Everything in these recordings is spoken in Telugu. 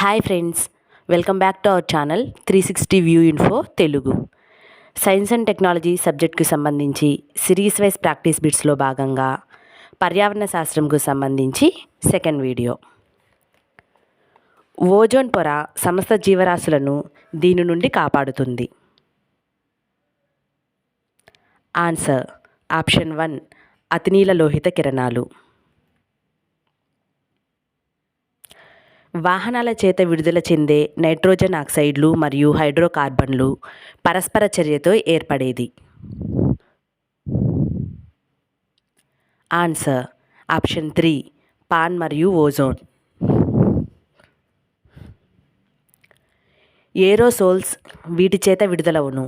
Hi friends, welcome back to our channel 360 view info Telugu. Science and technology సబ్జెక్ట్కి సంబంధించి సిరీస్ వైజ్ ప్రాక్టీస్ బిట్స్లో భాగంగా పర్యావరణ శాస్త్రంకు సంబంధించి సెకండ్ వీడియో. ఓజోన్ పొర సమస్త జీవరాశులను దీని నుండి కాపాడుతుంది. ఆన్సర్ ఆప్షన్ 1 అతినీల లోహిత కిరణాలు. వాహనాల చేత విడుదల చెందే నైట్రోజన్ ఆక్సైడ్లు మరియు హైడ్రోకార్బన్లు పరస్పర చర్యతో ఏర్పడేది. ఆన్సర్ ఆప్షన్ 3 పాన్ మరియు ఓజోన్. ఏరోసోల్స్ వీటి చేత విడుదలవును.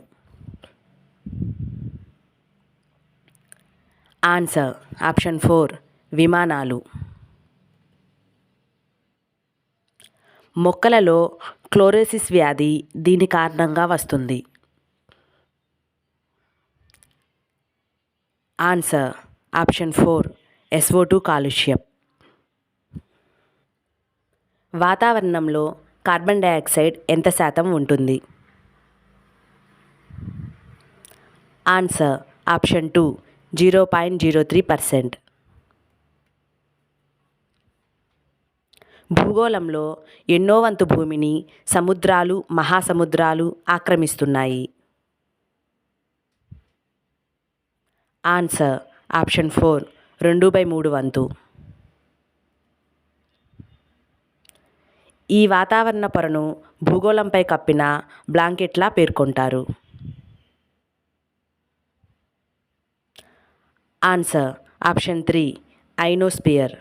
ఆన్సర్ ఆప్షన్ 4 విమానాలు. మొక్కలలో క్లోరోసిస్ వ్యాధి దీని కారణంగా వస్తుంది. ఆన్సర్ ఆప్షన్ 4 SO2 కాలుష్యం. వాతావరణంలో కార్బన్ డయాక్సైడ్ ఎంత శాతం ఉంటుంది? Answer option 2 0.03%. భూగోళంలో ఎన్నో వంతు భూమిని సముద్రాలు, మహాసముద్రాలు ఆక్రమిస్తున్నాయి? ఆన్సర్ ఆప్షన్ 4 2/3 వంతు. ఈ వాతావరణ పొరను భూగోళంపై కప్పిన బ్లాంకెట్లా పేర్కొంటారు? Answer option 3 ionosphere.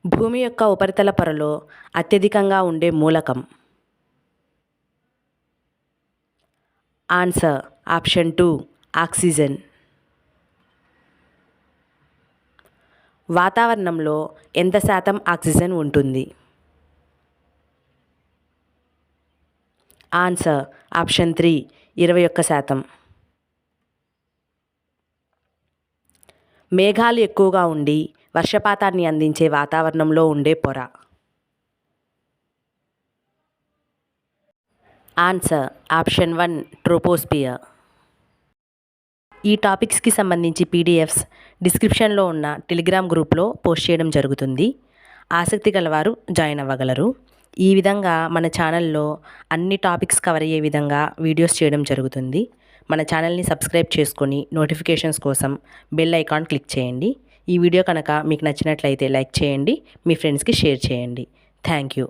భూమి యొక్క ఉపరితల పొరలో అత్యధికంగా ఉండే మూలకం? Answer option 2 oxygen. వాతావరణంలో ఎంత శాతం ఆక్సిజన్ ఉంటుంది? Answer option 3 21%. మేఘాలు ఎక్కువగా ఉండి వర్షపాతాన్ని అందించే వాతావరణంలో ఉండే పొర? Answer option 1 troposphere. ఈ టాపిక్స్కి సంబంధించి పీడిఎఫ్స్ డిస్క్రిప్షన్లో ఉన్న టెలిగ్రామ్ గ్రూప్లో పోస్ట్ చేయడం జరుగుతుంది. ఆసక్తి గలవారు జాయిన్ అవ్వగలరు. ఈ విధంగా మన ఛానల్లో అన్ని టాపిక్స్ కవర్ అయ్యే విధంగా వీడియోస్ చేయడం జరుగుతుంది. మన ఛానల్ని సబ్స్క్రైబ్ చేసుకొని నోటిఫికేషన్స్ కోసం బెల్ ఐకాన్ క్లిక్ చేయండి. ఈ వీడియో కనుక మీకు నచ్చినట్లయితే లైక్ చేయండి, మీ ఫ్రెండ్స్కి షేర్ చేయండి. Thank you.